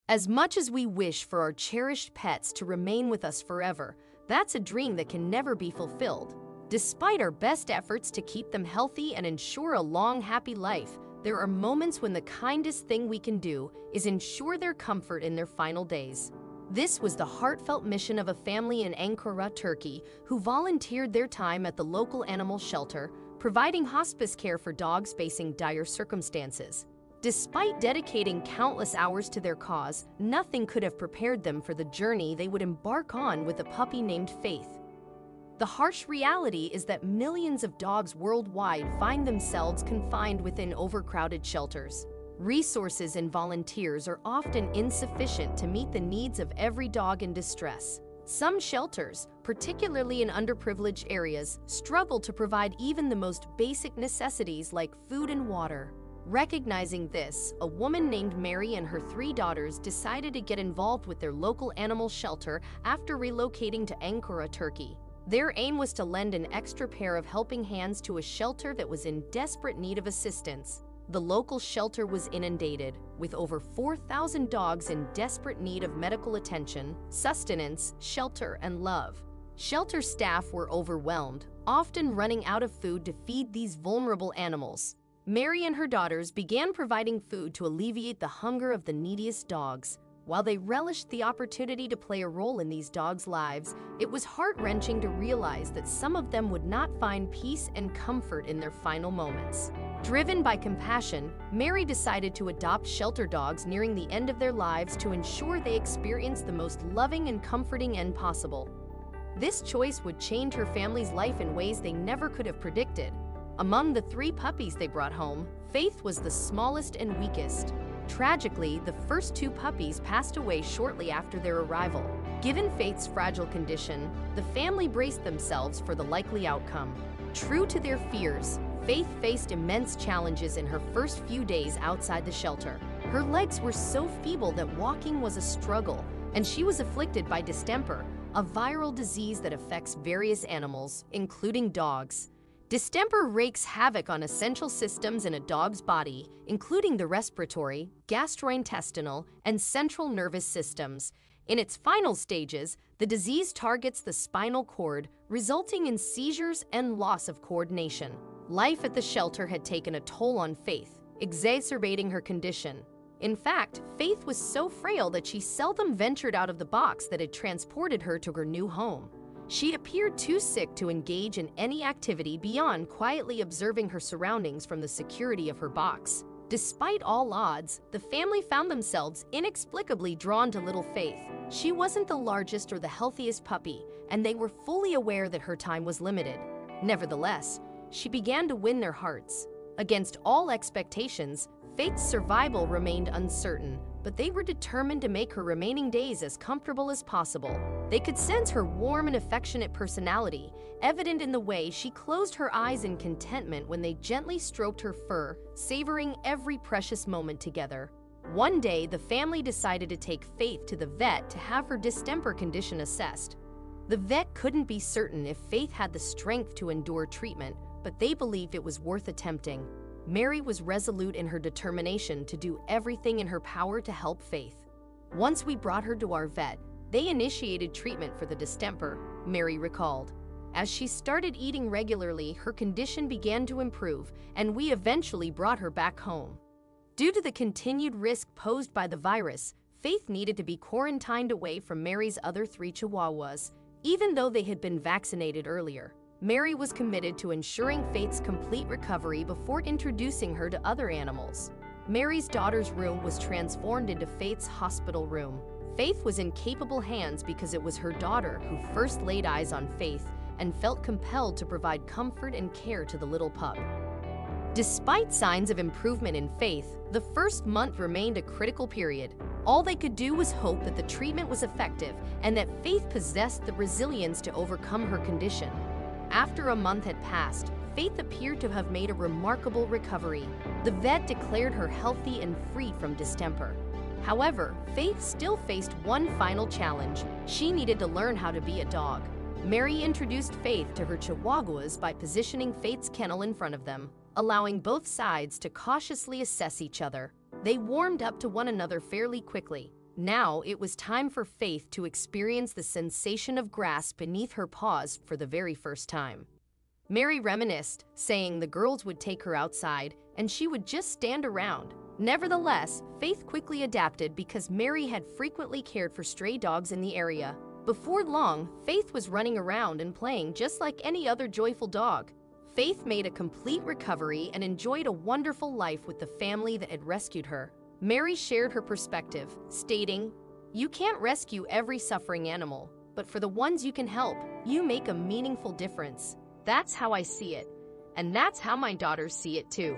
As much as we wish for our cherished pets to remain with us forever, that's a dream that can never be fulfilled. Despite our best efforts to keep them healthy and ensure a long, happy life, there are moments when the kindest thing we can do is ensure their comfort in their final days. This was the heartfelt mission of a family in Ankara, Turkey, who volunteered their time at the local animal shelter, providing hospice care for dogs facing dire circumstances. Despite dedicating countless hours to their cause, nothing could have prepared them for the journey they would embark on with a puppy named Faith. The harsh reality is that millions of dogs worldwide find themselves confined within overcrowded shelters. Resources and volunteers are often insufficient to meet the needs of every dog in distress. Some shelters, particularly in underprivileged areas, struggle to provide even the most basic necessities like food and water. Recognizing this, a woman named Mary and her 3 daughters decided to get involved with their local animal shelter after relocating to Ankara, Turkey. Their aim was to lend an extra pair of helping hands to a shelter that was in desperate need of assistance. The local shelter was inundated, with over 4,000 dogs in desperate need of medical attention, sustenance, shelter, and love. Shelter staff were overwhelmed, often running out of food to feed these vulnerable animals. Mary and her daughters began providing food to alleviate the hunger of the neediest dogs. While they relished the opportunity to play a role in these dogs' lives, it was heart-wrenching to realize that some of them would not find peace and comfort in their final moments. Driven by compassion, Mary decided to adopt shelter dogs nearing the end of their lives to ensure they experienced the most loving and comforting end possible. This choice would change her family's life in ways they never could have predicted. Among the 3 puppies they brought home, Faith was the smallest and weakest. Tragically, the first 2 puppies passed away shortly after their arrival. Given Faith's fragile condition, the family braced themselves for the likely outcome. True to their fears, Faith faced immense challenges in her first few days outside the shelter. Her legs were so feeble that walking was a struggle, and she was afflicted by distemper, a viral disease that affects various animals, including dogs. Distemper wreaks havoc on essential systems in a dog's body, including the respiratory, gastrointestinal, and central nervous systems. In its final stages, the disease targets the spinal cord, resulting in seizures and loss of coordination. Life at the shelter had taken a toll on Faith, exacerbating her condition. In fact, Faith was so frail that she seldom ventured out of the box that had transported her to her new home. She appeared too sick to engage in any activity beyond quietly observing her surroundings from the security of her box. Despite all odds, the family found themselves inexplicably drawn to little Faith. She wasn't the largest or the healthiest puppy, and they were fully aware that her time was limited. Nevertheless, she began to win their hearts. Against all expectations, Faith's survival remained uncertain, but they were determined to make her remaining days as comfortable as possible. They could sense her warm and affectionate personality, evident in the way she closed her eyes in contentment when they gently stroked her fur, savoring every precious moment together. One day, the family decided to take Faith to the vet to have her distemper condition assessed. The vet couldn't be certain if Faith had the strength to endure treatment, but they believed it was worth attempting. Mary was resolute in her determination to do everything in her power to help Faith. Once we brought her to our vet, they initiated treatment for the distemper, Mary recalled. As she started eating regularly, her condition began to improve, and we eventually brought her back home. Due to the continued risk posed by the virus, Faith needed to be quarantined away from Mary's other 3 Chihuahuas, even though they had been vaccinated earlier. Mary was committed to ensuring Faith's complete recovery before introducing her to other animals. Mary's daughter's room was transformed into Faith's hospital room. Faith was in capable hands because it was her daughter who first laid eyes on Faith and felt compelled to provide comfort and care to the little pup. Despite signs of improvement in Faith, the first month remained a critical period. All they could do was hope that the treatment was effective and that Faith possessed the resilience to overcome her condition. After a month had passed, Faith appeared to have made a remarkable recovery. The vet declared her healthy and free from distemper. However, Faith still faced one final challenge. She needed to learn how to be a dog. Mary introduced Faith to her Chihuahuas by positioning Faith's kennel in front of them, allowing both sides to cautiously assess each other. They warmed up to one another fairly quickly. Now it was time for Faith to experience the sensation of grass beneath her paws for the very first time. Mary reminisced, saying the girls would take her outside and she would just stand around. Nevertheless, Faith quickly adapted because Mary had frequently cared for stray dogs in the area. Before long, Faith was running around and playing just like any other joyful dog. Faith made a complete recovery and enjoyed a wonderful life with the family that had rescued her. Mary shared her perspective, stating, "You can't rescue every suffering animal, but for the ones you can help, you make a meaningful difference. That's how I see it, and that's how my daughters see it too."